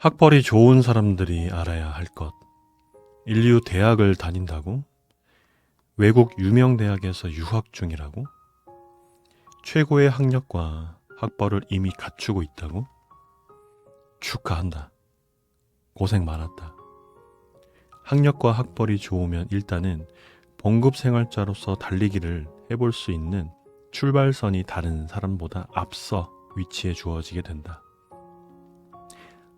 학벌이 좋은 사람들이 알아야 할 것. 인류 대학을 다닌다고? 외국 유명 대학에서 유학 중이라고? 최고의 학력과 학벌을 이미 갖추고 있다고? 축하한다. 고생 많았다. 학력과 학벌이 좋으면 일단은 봉급 생활자로서 달리기를 해볼 수 있는 출발선이 다른 사람보다 앞서 위치해 주어지게 된다.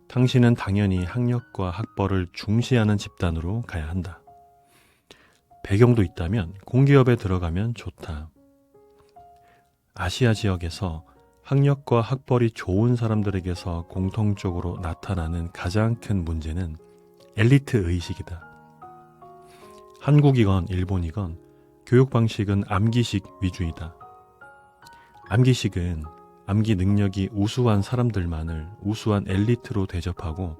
당신은 당연히 학력과 학벌을 중시하는 집단으로 가야 한다. 배경도 있다면 공기업에 들어가면 좋다. 아시아 지역에서 학력과 학벌이 좋은 사람들에게서 공통적으로 나타나는 가장 큰 문제는 엘리트 의식이다. 한국이건 일본이건 교육 방식은 암기식 위주이다. 암기식은 암기 능력이 우수한 사람들만을 우수한 엘리트로 대접하고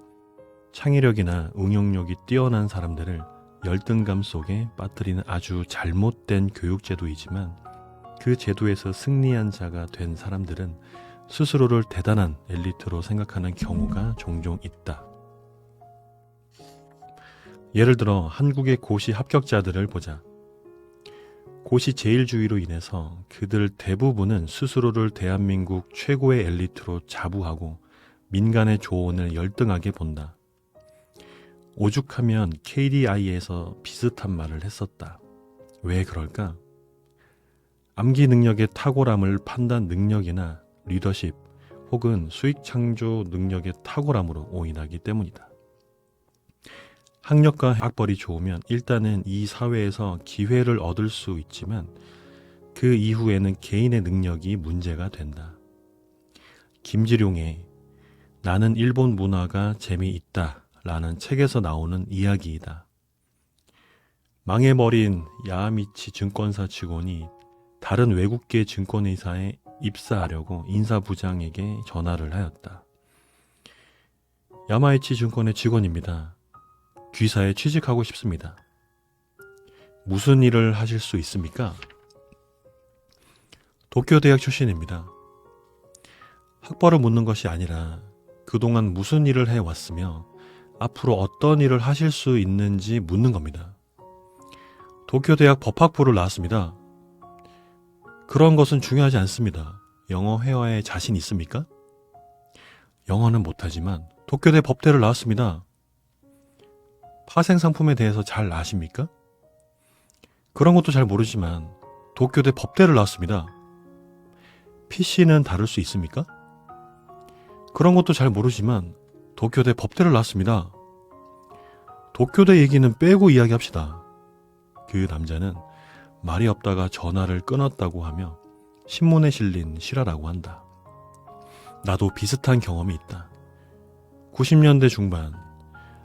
창의력이나 응용력이 뛰어난 사람들을 열등감 속에 빠뜨리는 아주 잘못된 교육제도이지만 그 제도에서 승리한 자가 된 사람들은 스스로를 대단한 엘리트로 생각하는 경우가 종종 있다. 예를 들어 한국의 고시 합격자들을 보자. 고시 제일주의로 인해서 그들 대부분은 스스로를 대한민국 최고의 엘리트로 자부하고 민간의 조언을 열등하게 본다. 오죽하면 KDI에서 비슷한 말을 했었다. 왜 그럴까? 암기 능력의 탁월함을 판단 능력이나 리더십 혹은 수익 창조 능력의 탁월함으로 오인하기 때문이다. 학력과 학벌이 좋으면 일단은 이 사회에서 기회를 얻을 수 있지만 그 이후에는 개인의 능력이 문제가 된다. 김지룡의 나는 일본 문화가 재미있다 라는 책에서 나오는 이야기이다. 망해버린 야마미치 증권사 직원이 다른 외국계 증권회사에 입사하려고 인사부장에게 전화를 하였다. 야마이치 증권의 직원입니다. 귀사에 취직하고 싶습니다. 무슨 일을 하실 수 있습니까? 도쿄대학 출신입니다. 학벌을 묻는 것이 아니라 그동안 무슨 일을 해왔으며 앞으로 어떤 일을 하실 수 있는지 묻는 겁니다. 도쿄대학 법학부를 나왔습니다. 그런 것은 중요하지 않습니다. 영어 회화에 자신 있습니까? 영어는 못하지만 도쿄대 법대를 나왔습니다. 파생상품에 대해서 잘 아십니까? 그런 것도 잘 모르지만 도쿄대 법대를 나왔습니다. PC는 다룰 수 있습니까? 그런 것도 잘 모르지만 도쿄대 법대를 나왔습니다. 도쿄대 얘기는 빼고 이야기합시다. 그 남자는 말이 없다가 전화를 끊었다고 하며 신문에 실린 실화라고 한다. 나도 비슷한 경험이 있다. 90년대 중반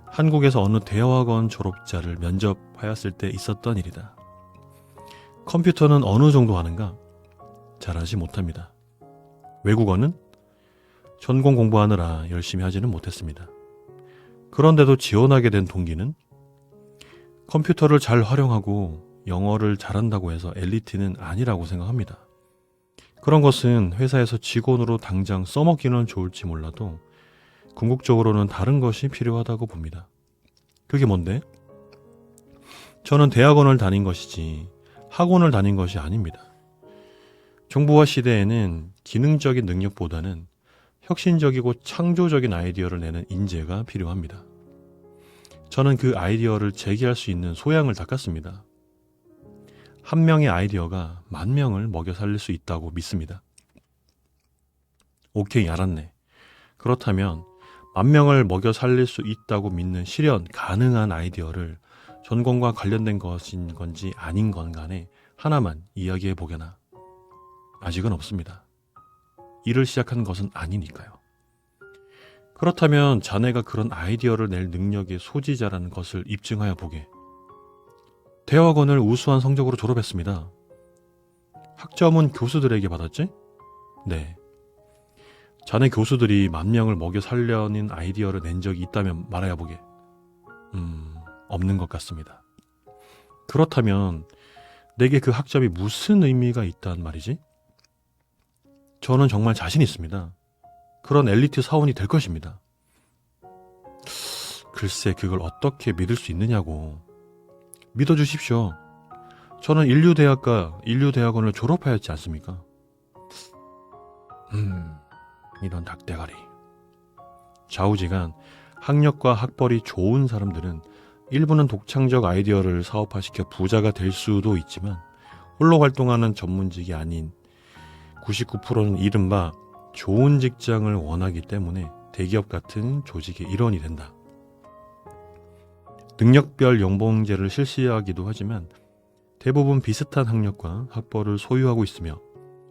한국에서 어느 대학원 졸업자를 면접하였을 때 있었던 일이다. 컴퓨터는 어느 정도 하는가? 잘하지 못합니다. 외국어는? 전공 공부하느라 열심히 하지는 못했습니다. 그런데도 지원하게 된 동기는? 컴퓨터를 잘 활용하고 영어를 잘한다고 해서 엘리트는 아니라고 생각합니다. 그런 것은 회사에서 직원으로 당장 써먹기는 좋을지 몰라도 궁극적으로는 다른 것이 필요하다고 봅니다. 그게 뭔데? 저는 대학원을 다닌 것이지 학원을 다닌 것이 아닙니다. 정보화 시대에는 기능적인 능력보다는 혁신적이고 창조적인 아이디어를 내는 인재가 필요합니다. 저는 그 아이디어를 제기할 수 있는 소양을 닦았습니다. 한 명의 아이디어가 10,000명을 먹여 살릴 수 있다고 믿습니다. 오케이, 알았네. 그렇다면 10,000명을 먹여 살릴 수 있다고 믿는 실현 가능한 아이디어를 전공과 관련된 것인 건지 아닌 건 간에 하나만 이야기해 보게나. 아직은 없습니다. 일을 시작한 것은 아니니까요. 그렇다면 자네가 그런 아이디어를 낼 능력의 소지자라는 것을 입증하여 보게. 대학원을 우수한 성적으로 졸업했습니다. 학점은 교수들에게 받았지? 네. 자네 교수들이 10,000명을 먹여 살려는 아이디어를 낸 적이 있다면 말해야 보게. 없는 것 같습니다. 그렇다면 내게 그 학점이 무슨 의미가 있단 말이지? 저는 정말 자신 있습니다. 그런 엘리트 사원이 될 것입니다. 글쎄 그걸 어떻게 믿을 수 있느냐고. 믿어주십시오. 저는 인류대학원을 졸업하였지 않습니까? 이런 닭대가리. 좌우지간 학력과 학벌이 좋은 사람들은 일부는 독창적 아이디어를 사업화시켜 부자가 될 수도 있지만 홀로 활동하는 전문직이 아닌 99%는 이른바 좋은 직장을 원하기 때문에 대기업 같은 조직의 일원이 된다. 능력별 연봉제를 실시하기도 하지만 대부분 비슷한 학력과 학벌을 소유하고 있으며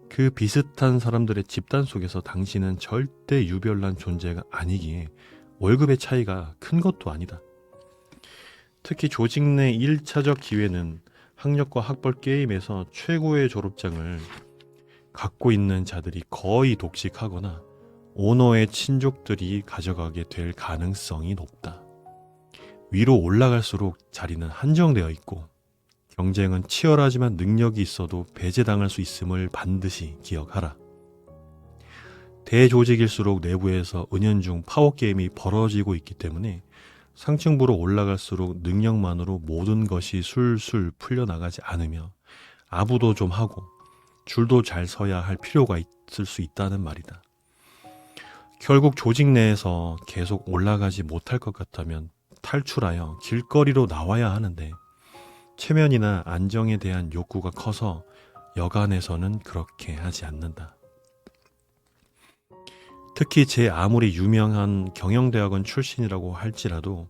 그 비슷한 사람들의 집단 속에서 당신은 절대 유별난 존재가 아니기에 월급의 차이가 큰 것도 아니다. 특히 조직 내 1차적 기회는 학력과 학벌 게임에서 최고의 졸업장을 갖고 있는 자들이 거의 독식하거나 오너의 친족들이 가져가게 될 가능성이 높다. 위로 올라갈수록 자리는 한정되어 있고 경쟁은 치열하지만 능력이 있어도 배제당할 수 있음을 반드시 기억하라. 대조직일수록 내부에서 은연중 파워게임이 벌어지고 있기 때문에 상층부로 올라갈수록 능력만으로 모든 것이 술술 풀려나가지 않으며 아부도 좀 하고 줄도 잘 서야 할 필요가 있을 수 있다는 말이다. 결국 조직 내에서 계속 올라가지 못할 것 같다면 탈출하여 길거리로 나와야 하는데 체면이나 안정에 대한 욕구가 커서 여간에서는 그렇게 하지 않는다. 특히 제 아무리 유명한 경영대학원 출신이라고 할지라도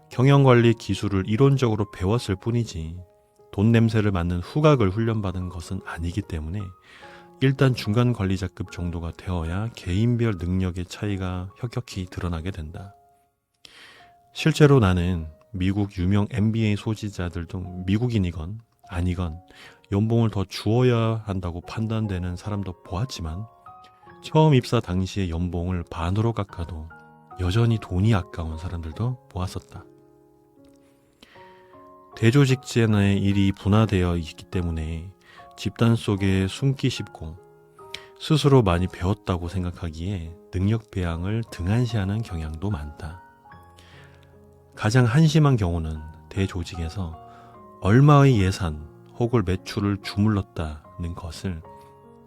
경영관리 기술을 이론적으로 배웠을 뿐이지 돈 냄새를 맡는 후각을 훈련받은 것은 아니기 때문에 일단 중간 관리자급 정도가 되어야 개인별 능력의 차이가 혁혁히 드러나게 된다. 실제로 나는 미국 유명 MBA 소지자들도 미국인이건 아니건 연봉을 더 주어야 한다고 판단되는 사람도 보았지만 처음 입사 당시의 연봉을 반으로 깎아도 여전히 돈이 아까운 사람들도 보았었다. 대조직제 내 일이 분화되어 있기 때문에 집단 속에 숨기 쉽고 스스로 많이 배웠다고 생각하기에 능력 배양을 등한시하는 경향도 많다. 가장 한심한 경우는 대조직에서 얼마의 예산 혹은 매출을 주물렀다는 것을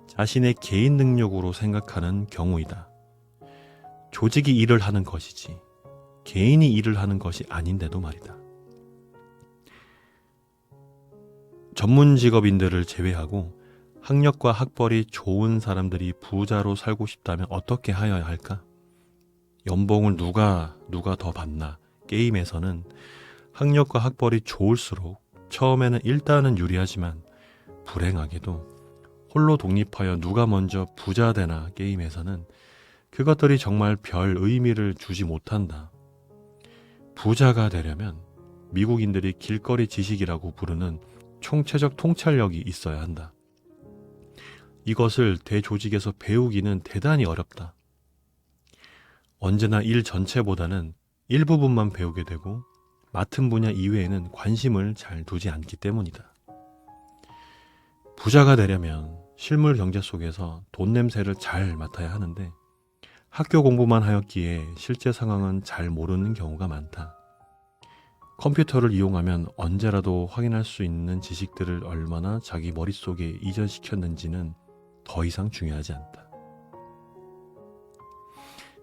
자신의 개인 능력으로 생각하는 경우이다. 조직이 일을 하는 것이지 개인이 일을 하는 것이 아닌데도 말이다. 전문 직업인들을 제외하고 학력과 학벌이 좋은 사람들이 부자로 살고 싶다면 어떻게 하여야 할까? 연봉을 누가 더 받나? 게임에서는 학력과 학벌이 좋을수록 처음에는 일단은 유리하지만 불행하게도 홀로 독립하여 누가 먼저 부자 되나 게임에서는 그것들이 정말 별 의미를 주지 못한다. 부자가 되려면 미국인들이 길거리 지식이라고 부르는 총체적 통찰력이 있어야 한다. 이것을 대조직에서 배우기는 대단히 어렵다. 언제나 일 전체보다는 일부분만 배우게 되고 맡은 분야 이외에는 관심을 잘 두지 않기 때문이다. 부자가 되려면 실물 경제 속에서 돈 냄새를 잘 맡아야 하는데 학교 공부만 하였기에 실제 상황은 잘 모르는 경우가 많다. 컴퓨터를 이용하면 언제라도 확인할 수 있는 지식들을 얼마나 자기 머릿속에 이전시켰는지는 더 이상 중요하지 않다.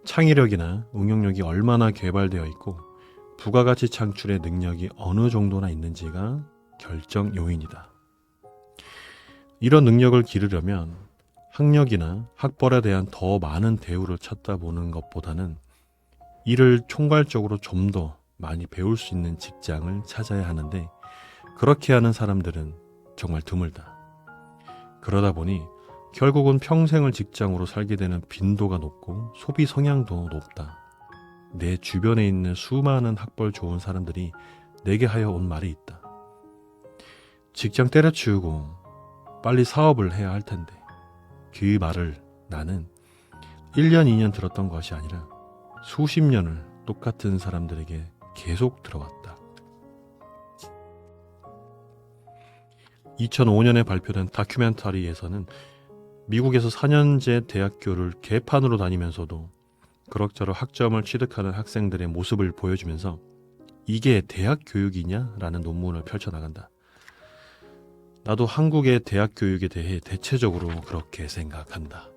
창의력이나 응용력이 얼마나 개발되어 있고 부가가치 창출의 능력이 어느 정도나 있는지가 결정 요인이다. 이런 능력을 기르려면 학력이나 학벌에 대한 더 많은 대우를 찾다 보는 것보다는 이를 총괄적으로 좀 더 많이 배울 수 있는 직장을 찾아야 하는데 그렇게 하는 사람들은 정말 드물다. 그러다 보니 결국은 평생을 직장으로 살게 되는 빈도가 높고 소비 성향도 높다. 내 주변에 있는 수많은 학벌 좋은 사람들이 내게 하여 온 말이 있다. 직장 때려치우고 빨리 사업을 해야 할 텐데 그 말을 나는 1년, 2년 들었던 것이 아니라 수십 년을 똑같은 사람들에게 계속 들어왔다. 2005년에 발표된 다큐멘터리에서는 미국에서 4년제 대학교를 개판으로 다니면서도 그럭저럭 학점을 취득하는 학생들의 모습을 보여주면서 이게 대학 교육이냐? 라는 논문을 펼쳐나간다. 나도 한국의 대학 교육에 대해 대체적으로 그렇게 생각한다.